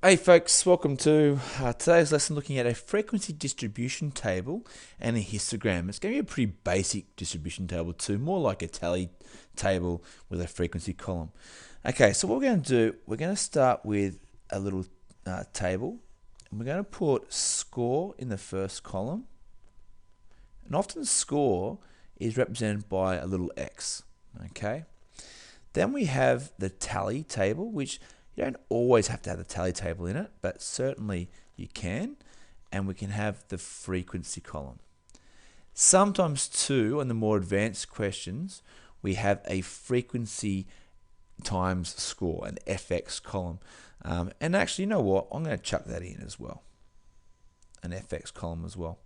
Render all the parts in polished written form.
Hey folks, welcome to today's lesson looking at a frequency distribution table and a histogram. It's going to be a pretty basic distribution table too, more like a tally table with a frequency column. Okay, so what we're going to do, we're going to start with a little table, and we're going to put score in the first column, and often score is represented by a little x. Okay, then we have the tally table, which you don't always have to have the tally table in it, but certainly you can, and we can have the frequency column. Sometimes too, on the more advanced questions, we have a frequency times score, an FX column. And actually, you know what? I'm going to chuck that in as well, an FX column as well,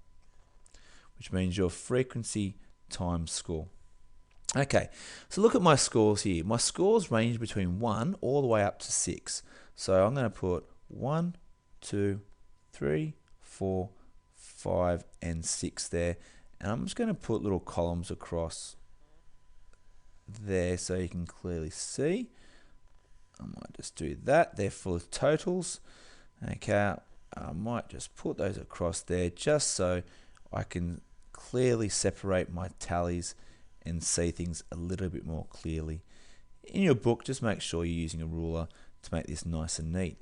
which means your frequency times score. Okay, so look at my scores here. My scores range between 1 all the way up to 6. So I'm going to put 1, 2, 3, 4, 5, and 6 there. And I'm just going to put little columns across there so you can clearly see. I might just do that. They're full of totals. Okay, I might just put those across there just so I can clearly separate my tallies and see things a little bit more clearly. In your book, just make sure you're using a ruler to make this nice and neat.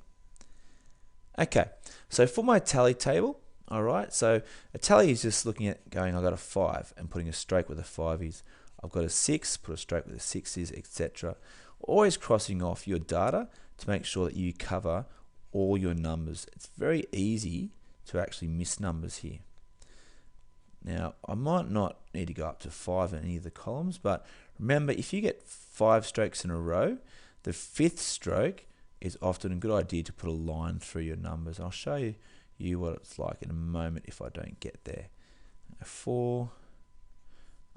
Okay, so for my tally table, all right, so a tally is just looking at going, I've got a 5 and putting a stroke where the 5 is. I've got a 6, put a stroke where the 6 is, etc. Always crossing off your data to make sure that you cover all your numbers. It's very easy to actually miss numbers here. Now, I might not need to go up to 5 in any of the columns, but remember, if you get 5 strokes in a row, the 5th stroke is often a good idea to put a line through your numbers. I'll show you what it's like in a moment if I don't get there. A 4,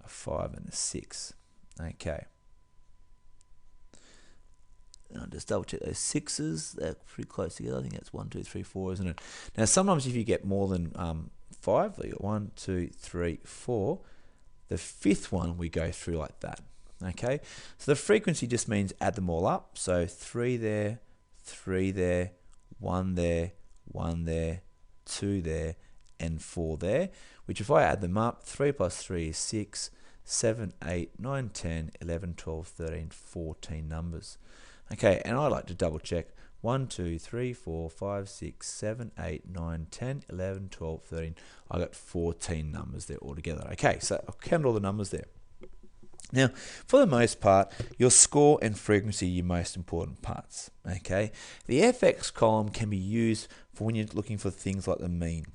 a 5, and a 6. Okay. And I'll just double check those 6s. They're pretty close together. I think that's 1, 2, 3, 4, isn't it? Now, sometimes if you get more than 5, you got 1, 2, 3, 4. The 5th one we go through like that. Okay, so the frequency just means add them all up. So 3 there, 3 there, 1 there, 1 there, 2 there, and 4 there. Which if I add them up, 3 plus 3 is 6, 7, 8, 9, 10, 11, 12, 13, 14 numbers. Okay, and I like to double check. 1, 2, 3, 4, 5, 6, 7, 8, 9, 10, 11, 12, 13. I got 14 numbers there altogether. Okay, so I've counted all the numbers there. Now, for the most part, your score and frequency are your most important parts. Okay, the FX column can be used for when you're looking for things like the mean.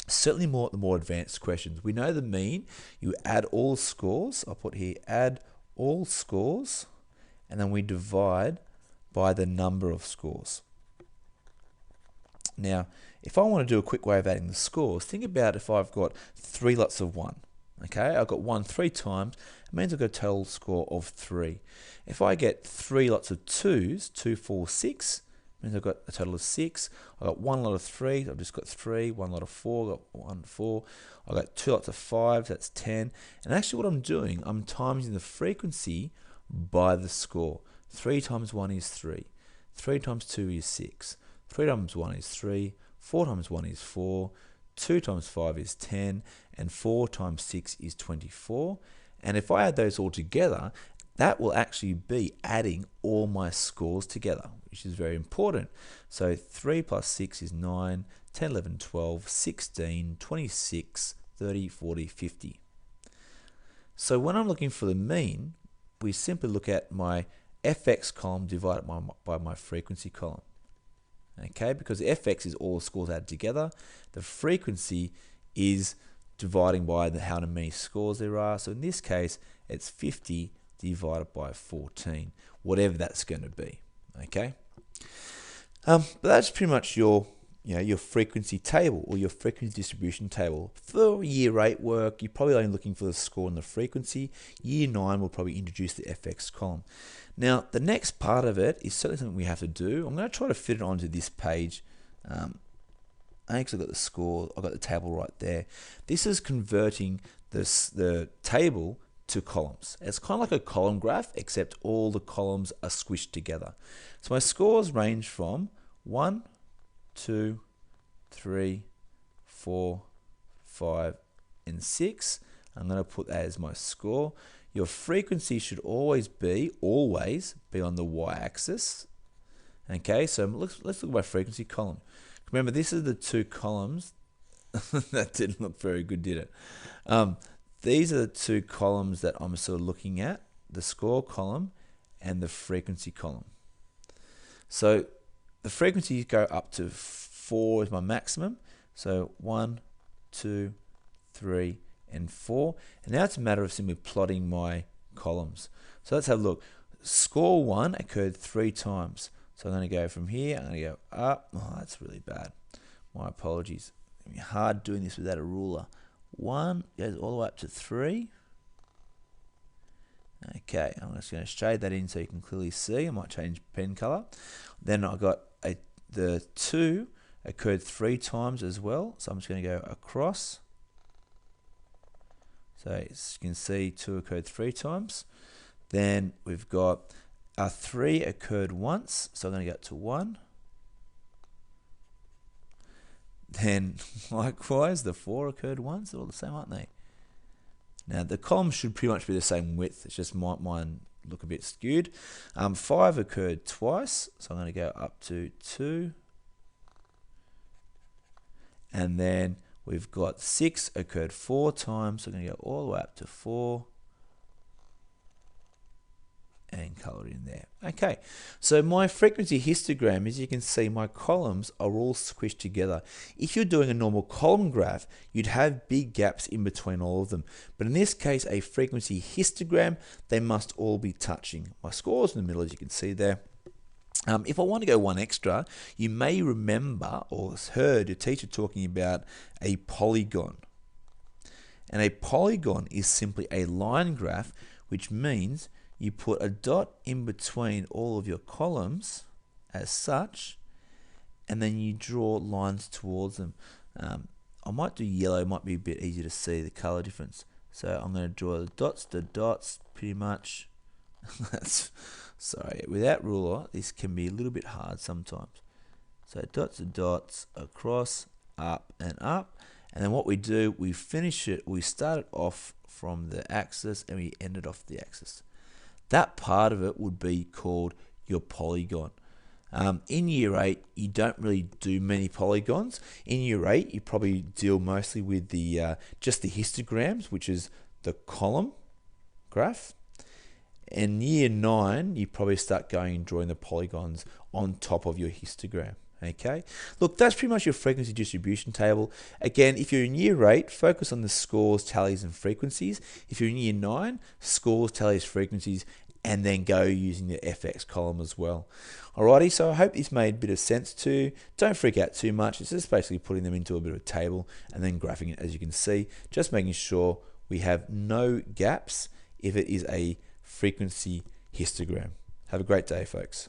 Certainly more the more advanced questions. We know the mean, you add all scores. I'll put here, add all scores, and then we divide by the number of scores. Now, if I want to do a quick way of adding the scores, think about if I've got 3 lots of 1. Okay, I've got 1 3 times, it means I've got a total score of 3. If I get 3 lots of 2s, 2, 4, 6, it means I've got a total of 6. I've got 1 lot of 3, I've just got 3, 1 lot of 4, I've got 1, 4. I've got 2 lots of 5, that's 10. And actually what I'm doing, I'm timesing the frequency by the score. 3 times 1 is 3. 3 times 2 is 6. 3 times 1 is 3. 4 times 1 is 4. 2 times 5 is 10. And 4 times 6 is 24. And if I add those all together, that will actually be adding all my scores together, which is very important. So 3 plus 6 is 9, 10, 11, 12, 16, 26, 30, 40, 50. So when I'm looking for the mean, we simply look at my FX column divided by my frequency column. Okay, because the FX is all the scores added together. The frequency is dividing by how many scores there are. So in this case, it's 50 divided by 14, whatever that's going to be. Okay, but that's pretty much your frequency table or your frequency distribution table. For year 8 work, you're probably only looking for the score and the frequency. Year 9 will probably introduce the FX column. Now, the next part of it is certainly something we have to do. I'm going to try to fit it onto this page. I actually got the score, I've got the table right there. This is converting the table to columns. It's kind of like a column graph, except all the columns are squished together. So my scores range from 1, 2, 3, 4, 5, and 6. I'm going to put that as my score. Your frequency should always be on the y-axis. Okay, so let's look at my frequency column. Remember, this is the two columns. That didn't look very good, did it? These are the two columns that I'm sort of looking at, the score column and the frequency column. So the frequencies go up to 4 is my maximum. So 1, 2, 3, and 4. And now it's a matter of simply plotting my columns. So let's have a look. Score 1 occurred 3 times. So I'm going to go from here, I'm going to go up. Oh, that's really bad. My apologies. It's hard doing this without a ruler. 1 goes all the way up to 3. Okay, I'm just going to shade that in so you can clearly see. I might change pen color. Then I got the 2 occurred 3 times as well. So I'm just going to go across. So as you can see, 2 occurred 3 times. Then we've got 3 occurred once, so I'm going to go to 1. Then likewise, the 4 occurred once. They're all the same, aren't they? Now the columns should pretty much be the same width. It's just mine look a bit skewed. 5 occurred twice, so I'm going to go up to 2. And then we've got 6 occurred 4 times, so I'm going to go all the way up to 4. And color it in there. Okay, so my frequency histogram, as you can see, my columns are all squished together. If you're doing a normal column graph, you'd have big gaps in between all of them. But in this case, a frequency histogram, they must all be touching. My score's in the middle, as you can see there. If I want to go one extra, you may remember or heard your teacher talking about a polygon. And a polygon is simply a line graph, which means you put a dot in between all of your columns as such, and then you draw lines towards them. I might do yellow, might be a bit easier to see the color difference. So I'm going to draw the dots to dots pretty much. Sorry, without ruler, this can be a little bit hard sometimes. So dots to dots, across, up and up. And then what we do, we finish it, we start it off from the axis and we end it off the axis. That part of it would be called your polygon. In year 8, you don't really do many polygons. In year 8, you probably deal mostly with the just the histograms, which is the column graph. In year 9, you probably start going and drawing the polygons on top of your histogram. Okay, look, that's pretty much your frequency distribution table. Again, if you're in year 8, focus on the scores, tallies, and frequencies. If you're in year 9, scores, tallies, frequencies, and then go using the FX column as well. Alrighty, so I hope this made a bit of sense too. Don't freak out too much. It's just basically putting them into a bit of a table and then graphing it, as you can see, just making sure we have no gaps if it is a frequency histogram. Have a great day, folks.